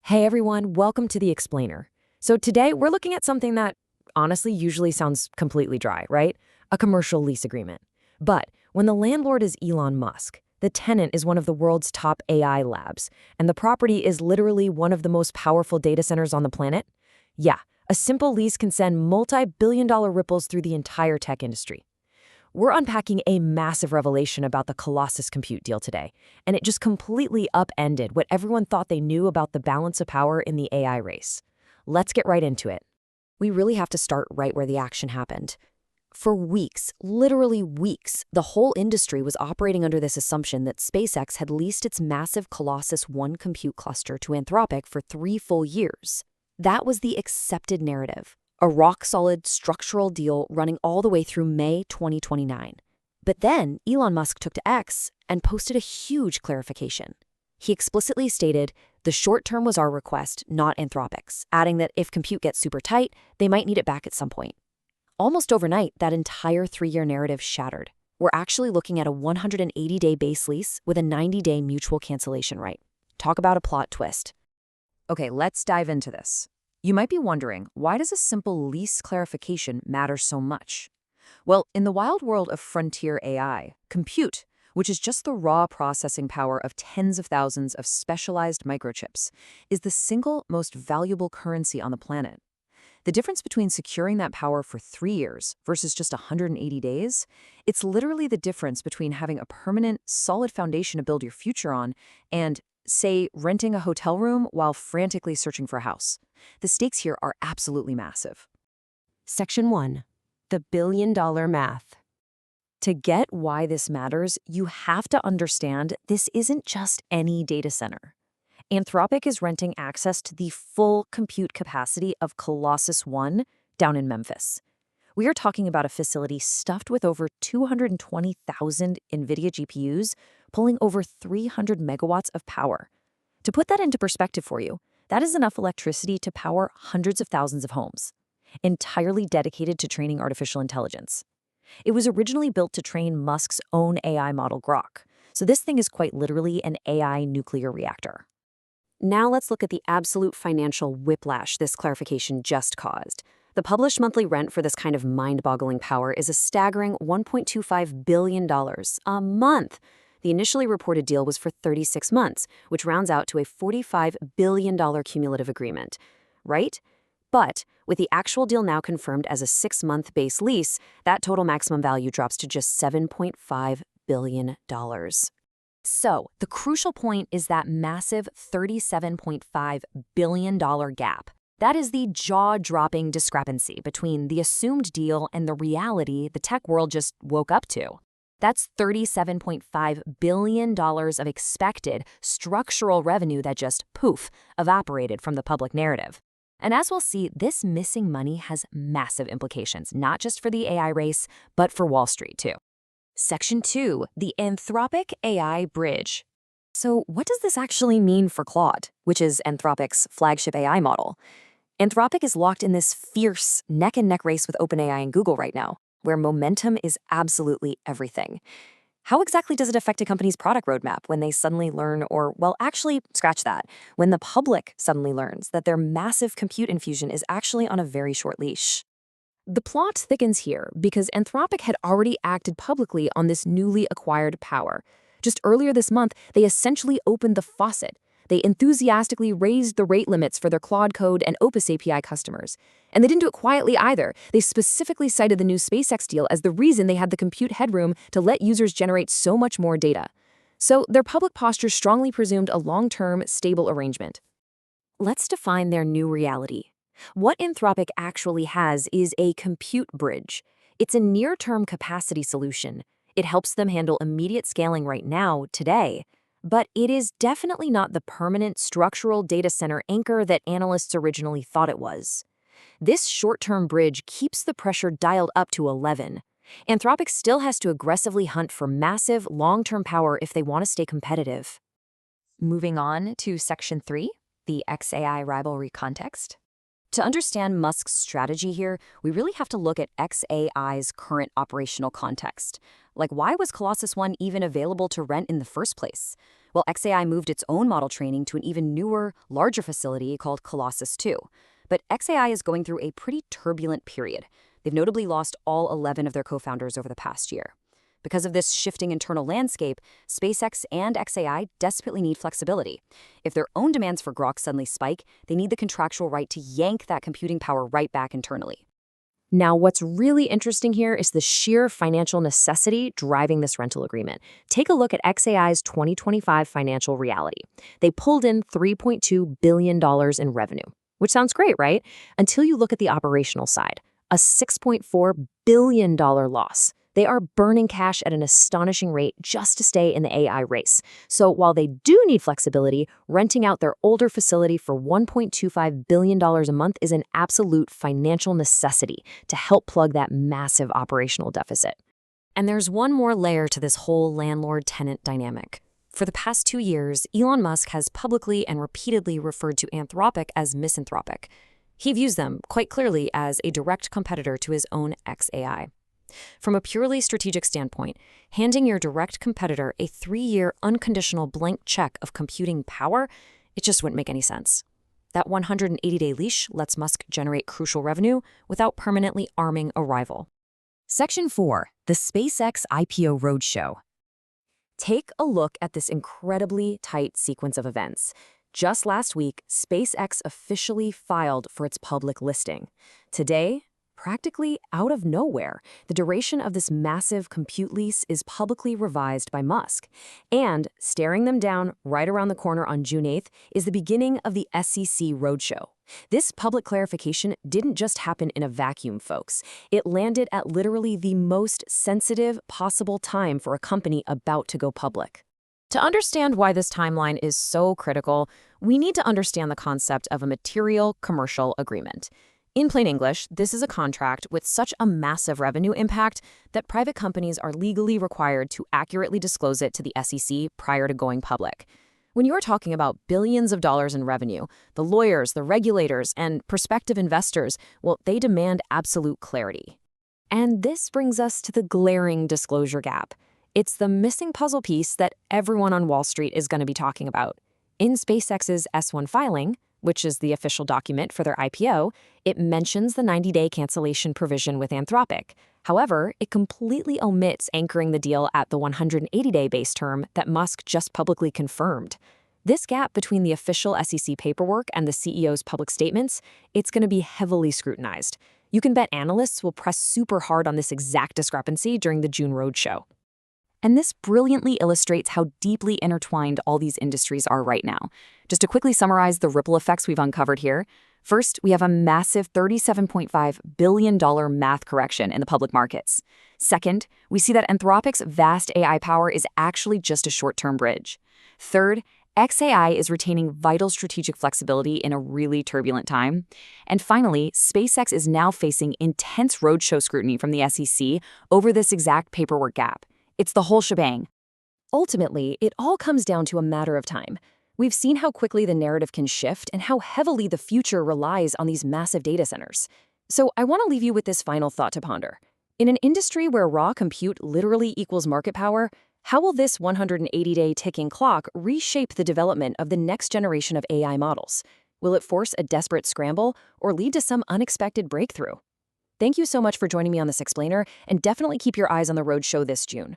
Hey everyone, welcome to The Explainer. So today we're looking at something that honestly usually sounds completely dry, right? A commercial lease agreement. But when the landlord is Elon Musk, the tenant is one of the world's top AI labs, and the property is literally one of the most powerful data centers on the planet, yeah, a simple lease can send multi-billion-dollar ripples through the entire tech industry. We're unpacking a massive revelation about the Colossus compute deal today, and it just completely upended what everyone thought they knew about the balance of power in the AI race. Let's get right into it. We really have to start right where the action happened. For weeks, literally weeks, the whole industry was operating under this assumption that SpaceX had leased its massive Colossus 1 compute cluster to Anthropic for 3 full years. That was the accepted narrative. A rock-solid structural deal running all the way through May 2029. But then Elon Musk took to X and posted a huge clarification. He explicitly stated, "The short term was our request, not Anthropic's," adding that if compute gets super tight, they might need it back at some point. Almost overnight, that entire 3-year narrative shattered. We're actually looking at a 180-day base lease with a 90-day mutual cancellation right. Talk about a plot twist. Okay, let's dive into this. You might be wondering, why does a simple lease clarification matter so much? Well, in the wild world of frontier AI, compute, which is just the raw processing power of tens of thousands of specialized microchips, is the single most valuable currency on the planet. The difference between securing that power for 3 years versus just 180 days, it's literally the difference between having a permanent, solid foundation to build your future on and, say, renting a hotel room while frantically searching for a house. The stakes here are absolutely massive. Section 1. The billion-dollar math. To get why this matters, you have to understand this isn't just any data center. Anthropic is renting access to the full compute capacity of Colossus 1 down in Memphis. We are talking about a facility stuffed with over 220,000 NVIDIA GPUs, pulling over 300 megawatts of power. To put that into perspective for you, that is enough electricity to power hundreds of thousands of homes, entirely dedicated to training artificial intelligence. It was originally built to train Musk's own AI model Grok, so this thing is quite literally an AI nuclear reactor. Now let's look at the absolute financial whiplash this clarification just caused. The published monthly rent for this kind of mind-boggling power is a staggering $1.25 billion a month. The initially reported deal was for 36 months, which rounds out to a $45 billion cumulative agreement, right? But with the actual deal now confirmed as a 6-month base lease, that total maximum value drops to just $7.5 billion. So, the crucial point is that massive $37.5 billion gap. That is the jaw-dropping discrepancy between the assumed deal and the reality the tech world just woke up to. That's $37.5 billion of expected structural revenue that just, poof, evaporated from the public narrative. And as we'll see, this missing money has massive implications, not just for the AI race, but for Wall Street too. Section 2, the Anthropic AI Bridge. So what does this actually mean for Claude, which is Anthropic's flagship AI model? Anthropic is locked in this fierce neck-and-neck race with OpenAI and Google right now, where momentum is absolutely everything. How exactly does it affect a company's product roadmap when they suddenly learn, or, well, actually, scratch that, when the public suddenly learns that their massive compute infusion is actually on a very short leash? The plot thickens here because Anthropic had already acted publicly on this newly acquired power. Just earlier this month, they essentially opened the faucet. They enthusiastically raised the rate limits for their Claude Code and Opus API customers. And they didn't do it quietly either. They specifically cited the new SpaceX deal as the reason they had the compute headroom to let users generate so much more data. So their public posture strongly presumed a long-term, stable arrangement. Let's define their new reality. What Anthropic actually has is a compute bridge. It's a near-term capacity solution. It helps them handle immediate scaling right now, today. But it is definitely not the permanent structural data center anchor that analysts originally thought it was. This short-term bridge keeps the pressure dialed up to 11. Anthropic still has to aggressively hunt for massive, long-term power if they want to stay competitive. Moving on to Section 3, the XAI rivalry context. To understand Musk's strategy here, we really have to look at XAI's current operational context. Like, why was Colossus 1 even available to rent in the first place? Well, xAI moved its own model training to an even newer, larger facility called Colossus 2. But xAI is going through a pretty turbulent period. They've notably lost all 11 of their co-founders over the past year. Because of this shifting internal landscape, SpaceX and xAI desperately need flexibility. If their own demands for Grok suddenly spike, they need the contractual right to yank that computing power right back internally. Now, what's really interesting here is the sheer financial necessity driving this rental agreement. Take a look at xAI's 2025 financial reality. They pulled in $3.2 billion in revenue, which sounds great, right? Until you look at the operational side, a $6.4 billion loss. They are burning cash at an astonishing rate just to stay in the AI race. So while they do need flexibility, renting out their older facility for $1.25 billion a month is an absolute financial necessity to help plug that massive operational deficit. And there's one more layer to this whole landlord-tenant dynamic. For the past 2 years, Elon Musk has publicly and repeatedly referred to Anthropic as misanthropic. He views them, quite clearly, as a direct competitor to his own xAI. From a purely strategic standpoint, handing your direct competitor a 3-year unconditional blank check of computing power, it just wouldn't make any sense. That 180-day leash lets Musk generate crucial revenue without permanently arming a rival. Section 4. The SpaceX IPO Roadshow. Take a look at this incredibly tight sequence of events. Just last week, SpaceX officially filed for its public listing. Today, practically out of nowhere, the duration of this massive compute lease is publicly revised by Musk. And staring them down right around the corner on June 8th is the beginning of the SEC roadshow. This public clarification didn't just happen in a vacuum, folks. It landed at literally the most sensitive possible time for a company about to go public. To understand why this timeline is so critical, we need to understand the concept of a material commercial agreement. In plain English, this is a contract with such a massive revenue impact that private companies are legally required to accurately disclose it to the SEC prior to going public. When you are talking about billions of dollars in revenue, the lawyers, the regulators, and prospective investors, well, they demand absolute clarity. And this brings us to the glaring disclosure gap. It's the missing puzzle piece that everyone on Wall Street is going to be talking about. In SpaceX's S-1 filing, which is the official document for their IPO, it mentions the 90-day cancellation provision with Anthropic. However, it completely omits anchoring the deal at the 180-day base term that Musk just publicly confirmed. This gap between the official SEC paperwork and the CEO's public statements, it's going to be heavily scrutinized. You can bet analysts will press super hard on this exact discrepancy during the June roadshow. And this brilliantly illustrates how deeply intertwined all these industries are right now. Just to quickly summarize the ripple effects we've uncovered here, first, we have a massive $37.5 billion math correction in the public markets. Second, we see that Anthropic's vast AI power is actually just a short-term bridge. Third, xAI is retaining vital strategic flexibility in a really turbulent time. And finally, SpaceX is now facing intense roadshow scrutiny from the SEC over this exact paperwork gap. It's the whole shebang. Ultimately, it all comes down to a matter of time. We've seen how quickly the narrative can shift and how heavily the future relies on these massive data centers. So I want to leave you with this final thought to ponder. In an industry where raw compute literally equals market power, how will this 180-day ticking clock reshape the development of the next generation of AI models? Will it force a desperate scramble or lead to some unexpected breakthrough? Thank you so much for joining me on this explainer, and definitely keep your eyes on the roadshow this June.